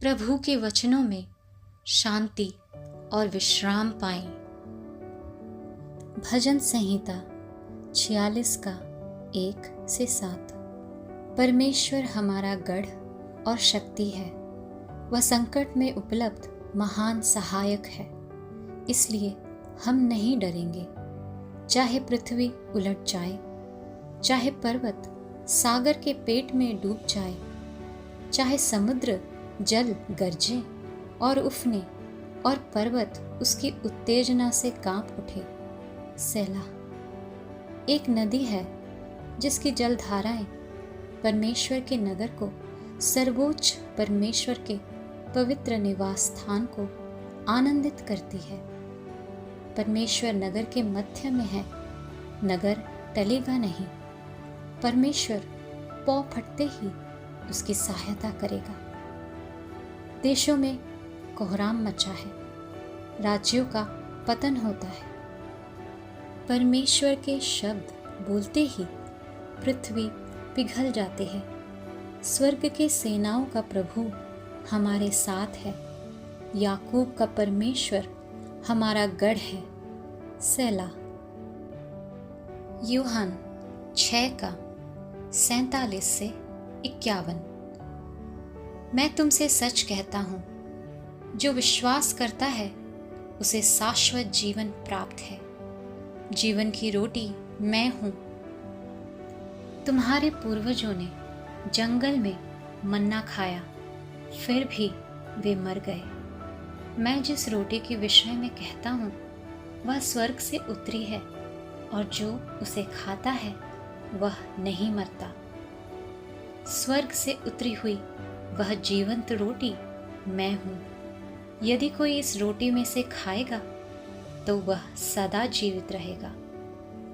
प्रभु के वचनों में शांति और विश्राम पाएं। भजन संहिता 46 का 1 से 7। परमेश्वर हमारा गढ़ और शक्ति है, वह संकट में उपलब्ध महान सहायक है, इसलिए हम नहीं डरेंगे। चाहे पृथ्वी उलट जाए, चाहे पर्वत सागर के पेट में डूब जाए, चाहे समुद्र जल गरजे और उफने और पर्वत उसकी उत्तेजना से कांप उठे। सेला। एक नदी है जिसकी जलधाराएं परमेश्वर के नगर को, सर्वोच्च परमेश्वर के पवित्र निवास स्थान को आनंदित करती है। परमेश्वर नगर के मध्य में है, नगर टलेगा नहीं। परमेश्वर पौ फटते ही उसकी सहायता करेगा। देशों में कोहराम मचा है, राज्यों का पतन होता है। परमेश्वर के शब्द बोलते ही पृथ्वी पिघल जाती है। स्वर्ग के सेनाओं का प्रभु हमारे साथ है, याकूब का परमेश्वर हमारा गढ़ है। सेला। यूहन 6 का 47 से 51। मैं तुमसे सच कहता हूँ, जो विश्वास करता है उसे शाश्वत जीवन प्राप्त है। जीवन की रोटी मैं हूँ। तुम्हारे पूर्वजों ने जंगल में मन्ना खाया, फिर भी वे मर गए। मैं जिस रोटी के विषय में कहता हूँ वह स्वर्ग से उतरी है, और जो उसे खाता है वह नहीं मरता। स्वर्ग से उतरी हुई वह जीवंत रोटी मैं हूँ। यदि कोई इस रोटी में से खाएगा तो वह सदा जीवित रहेगा,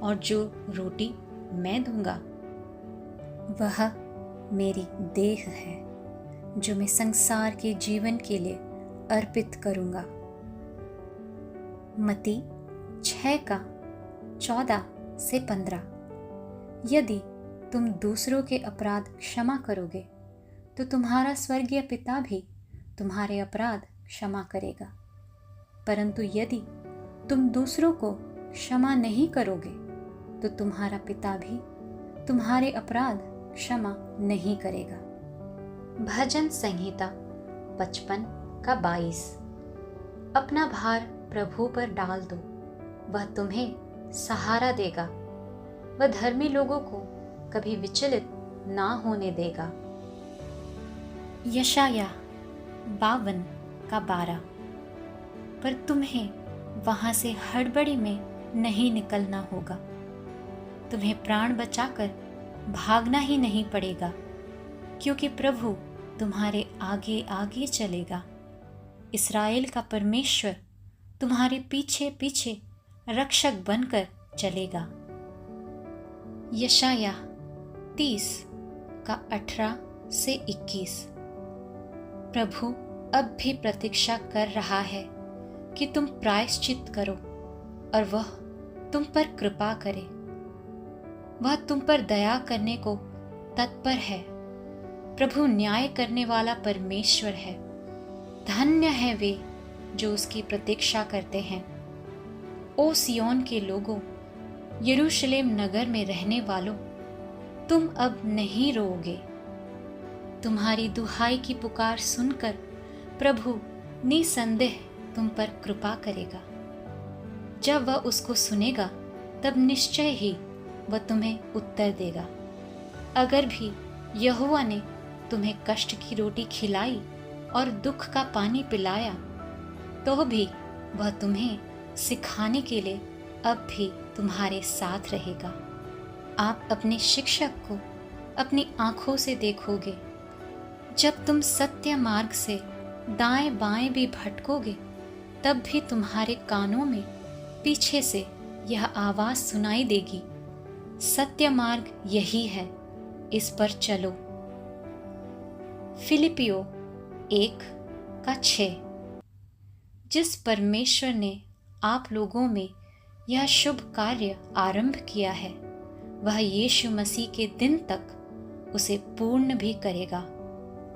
और जो रोटी मैं दूंगा वह मेरी देह है, जो मैं संसार के जीवन के लिए अर्पित करूंगा। मत्ती 6 का 14 से 15। यदि तुम दूसरों के अपराध क्षमा करोगे तो तुम्हारा स्वर्गीय पिता भी तुम्हारे अपराध क्षमा करेगा। परंतु यदि तुम दूसरों को क्षमा नहीं करोगे तो तुम्हारा पिता भी तुम्हारे अपराध क्षमा नहीं करेगा। भजन संहिता 55 का 22। अपना भार प्रभु पर डाल दो, वह तुम्हें सहारा देगा। वह धर्मी लोगों को कभी विचलित ना होने देगा। यशाया 52 का 12। पर तुम्हें वहां से हड़बड़ी में नहीं निकलना होगा, तुम्हें प्राण बचाकर भागना ही नहीं पड़ेगा, क्योंकि प्रभु तुम्हारे आगे आगे चलेगा। इस्राएल का परमेश्वर तुम्हारे पीछे पीछे रक्षक बनकर चलेगा। यशाया 30 का 18 से 21। प्रभु अब भी प्रतीक्षा कर रहा है कि तुम प्रायश्चित करो और वह तुम पर कृपा करे। वह तुम पर दया करने को तत्पर है। प्रभु न्याय करने वाला परमेश्वर है। धन्य है वे जो उसकी प्रतीक्षा करते हैं। ओ सियोन के लोगों, यरूशलेम नगर में रहने वालों, तुम अब नहीं रोओगे। तुम्हारी दुहाई की पुकार सुनकर प्रभु निसंदेह तुम पर कृपा करेगा। जब वह उसको सुनेगा तब निश्चय ही वह तुम्हें उत्तर देगा। अगर भी यहोवा ने तुम्हें कष्ट की रोटी खिलाई और दुख का पानी पिलाया, तो भी वह तुम्हें सिखाने के लिए अब भी तुम्हारे साथ रहेगा। आप अपने शिक्षक को अपनी आंखों से देखोगे। जब तुम सत्य मार्ग से दाएं बाएं भी भटकोगे, तब भी तुम्हारे कानों में पीछे से यह आवाज सुनाई देगी, सत्य मार्ग यही है, इस पर चलो। फिलिपियो 1 का 6। जिस परमेश्वर ने आप लोगों में यह शुभ कार्य आरंभ किया है, वह यीशु मसीह के दिन तक उसे पूर्ण भी करेगा।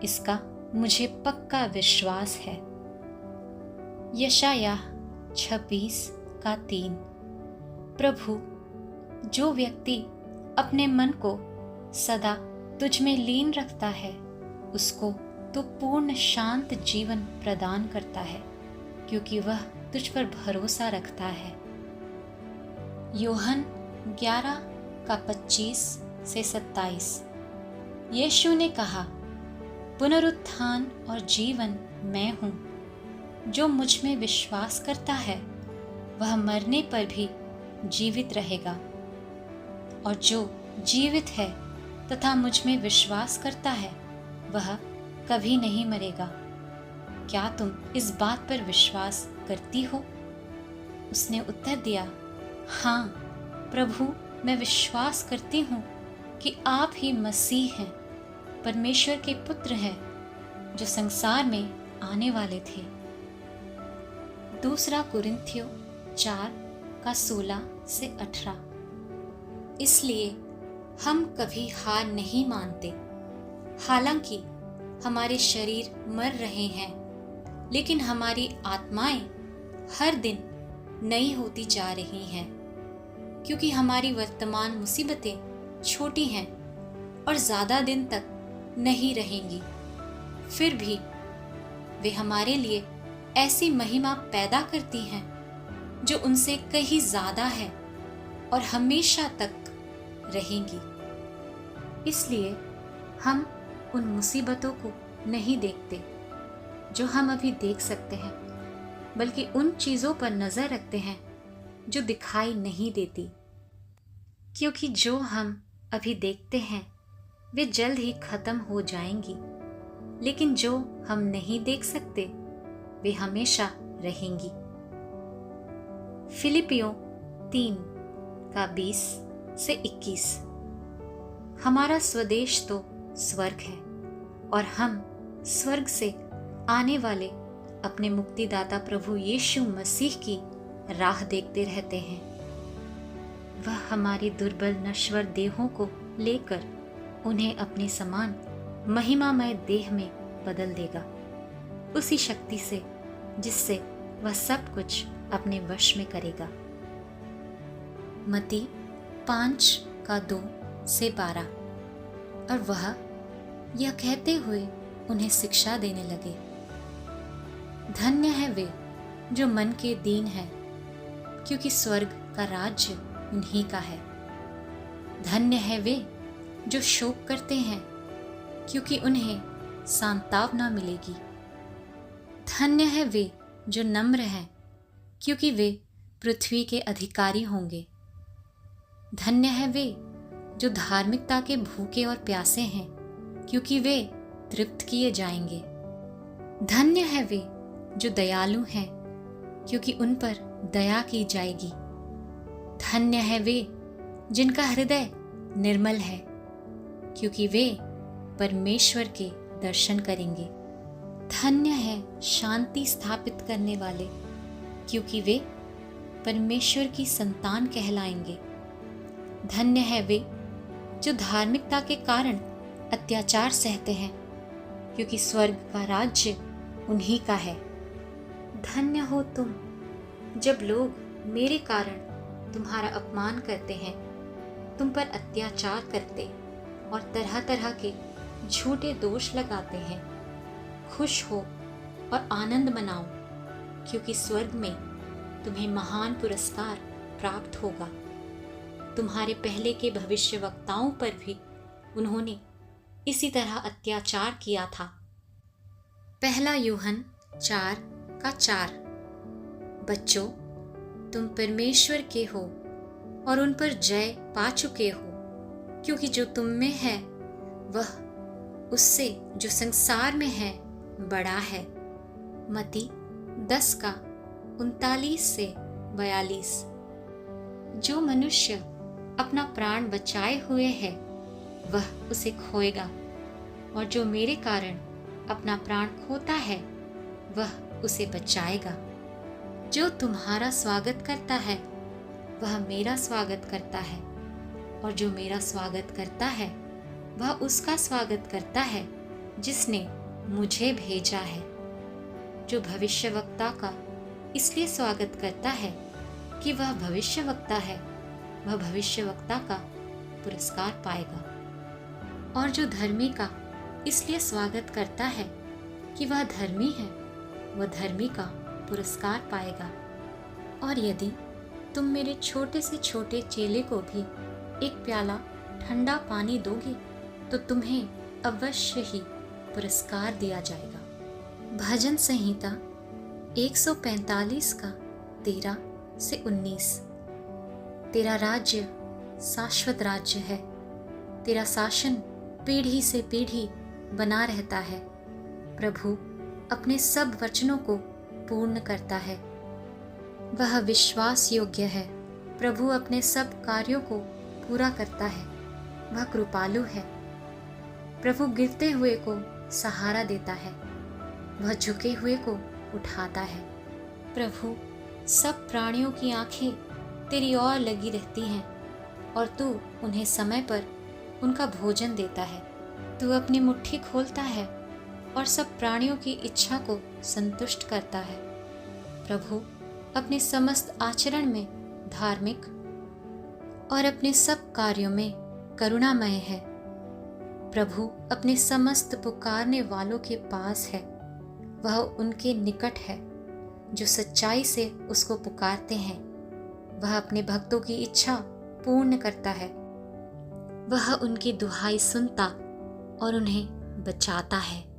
इसका मुझे पक्का विश्वास है। यशायाह 26:3। प्रभु, जो व्यक्ति अपने मन को सदा तुझ में लीन रखता है, उसको तो पूर्ण शांत जीवन प्रदान करता है, क्योंकि वह तुझ पर भरोसा रखता है। यूहन्ना 11:25-27। यीशु ने कहा, पुनरुत्थान और जीवन मैं हूँ। जो मुझ में विश्वास करता है वह मरने पर भी जीवित रहेगा, और जो जीवित है तथा मुझ में विश्वास करता है वह कभी नहीं मरेगा। क्या तुम इस बात पर विश्वास करती हो? उसने उत्तर दिया, हाँ प्रभु, मैं विश्वास करती हूँ कि आप ही मसीह हैं, परमेश्वर के पुत्र हैं, जो संसार में आने वाले थे। 2 कुरिन्थियों 4:16-18। इसलिए हम कभी हार नहीं मानते। हालांकि हमारे शरीर मर रहे हैं, लेकिन हमारी आत्माएं हर दिन नई होती जा रही हैं, क्योंकि हमारी वर्तमान मुसीबतें छोटी हैं और ज़्यादा दिन तक नहीं रहेंगी। फिर भी वे हमारे लिए ऐसी महिमा पैदा करती हैं जो उनसे कहीं ज़्यादा है और हमेशा तक रहेंगी। इसलिए हम उन मुसीबतों को नहीं देखते जो हम अभी देख सकते हैं, बल्कि उन चीज़ों पर नज़र रखते हैं जो दिखाई नहीं देती, क्योंकि जो हम अभी देखते हैं वे जल्द ही खत्म हो जाएंगी, लेकिन जो हम नहीं देख सकते वे हमेशा रहेंगी। फिलिपियों 3:20-21। हमारा स्वदेश तो स्वर्ग है, और हम स्वर्ग से आने वाले अपने मुक्तिदाता प्रभु यीशु मसीह की राह देखते रहते हैं। वह हमारी दुर्बल नश्वर देहों को लेकर उन्हें अपने समान महिमामय देह में बदल देगा, उसी शक्ति से जिससे वह सब कुछ अपने वश में करेगा। मत्ती 5:2-12। और वह यह कहते हुए उन्हें शिक्षा देने लगे, धन्य है वे जो मन के दीन हैं, क्योंकि स्वर्ग का राज्य उन्हीं का है। धन्य है वे जो शोक करते हैं, क्योंकि उन्हें सांत्वना मिलेगी। धन्य है वे जो नम्र हैं, क्योंकि वे पृथ्वी के अधिकारी होंगे। धन्य है वे जो धार्मिकता के भूखे और प्यासे हैं, क्योंकि वे तृप्त किए जाएंगे। धन्य है वे जो दयालु हैं, क्योंकि उन पर दया की जाएगी। धन्य है वे जिनका हृदय निर्मल है, क्योंकि वे परमेश्वर के दर्शन करेंगे। धन्य है शांति स्थापित करने वाले, क्योंकि वे परमेश्वर की संतान कहलाएंगे। धन्य है वे जो धार्मिकता के कारण अत्याचार सहते हैं, क्योंकि स्वर्ग का राज्य उन्हीं का है। धन्य हो तुम जब लोग मेरे कारण तुम्हारा अपमान करते हैं, तुम पर अत्याचार करते और तरह तरह के झूठे दोष लगाते हैं। खुश हो और आनंद मनाओ, क्योंकि स्वर्ग में तुम्हें महान पुरस्कार प्राप्त होगा। तुम्हारे पहले के भविष्यवक्ताओं पर भी उन्होंने इसी तरह अत्याचार किया था। 1 यूहन्ना 4:4। बच्चों, तुम परमेश्वर के हो और उन पर जय पा चुके हो, क्योंकि जो तुम में है वह उससे जो संसार में है बड़ा है। मत्ती 10:39-42। जो मनुष्य अपना प्राण बचाए हुए है वह उसे खोएगा, और जो मेरे कारण अपना प्राण खोता है वह उसे बचाएगा। जो तुम्हारा स्वागत करता है वह मेरा स्वागत करता है, और जो मेरा स्वागत करता है वह उसका स्वागत करता है जिसने मुझे भेजा है। जो भविष्यवक्ता का इसलिए स्वागत करता है कि वह भविष्यवक्ता है, वह भविष्यवक्ता का पुरस्कार पाएगा। और जो धर्मी का इसलिए स्वागत करता है कि वह धर्मी है, वह धर्मी का पुरस्कार पाएगा। और यदि तुम मेरे छोटे से छोटे चेले को भी एक प्याला ठंडा पानी दोगे तो तुम्हें अवश्य ही पुरस्कार दिया जाएगा। भजन संहिता 145 का 13 से 19। तेरा राज्य शाश्वत राज्य है, तेरा शासन पीढ़ी से पीढ़ी बना रहता है। प्रभु अपने सब वचनों को पूर्ण करता है, वह विश्वास योग्य है। प्रभु अपने सब कार्यों को पूरा करता है, वह कृपालु है। प्रभु गिरते हुए को सहारा देता है, वह झुके हुए को उठाता है। प्रभु सब प्राणियों की आंखें तेरी ओर लगी रहती हैं और तू उन्हें समय पर उनका भोजन देता है। तू अपनी मुट्ठी खोलता है और सब प्राणियों की इच्छा को संतुष्ट करता है। प्रभु अपने समस्त आचरण में धार्मिक और अपने सब कार्यों में करुणामय है। प्रभु अपने समस्त पुकारने वालों के पास है, वह उनके निकट है जो सच्चाई से उसको पुकारते हैं। वह अपने भक्तों की इच्छा पूर्ण करता है, वह उनकी दुहाई सुनता और उन्हें बचाता है।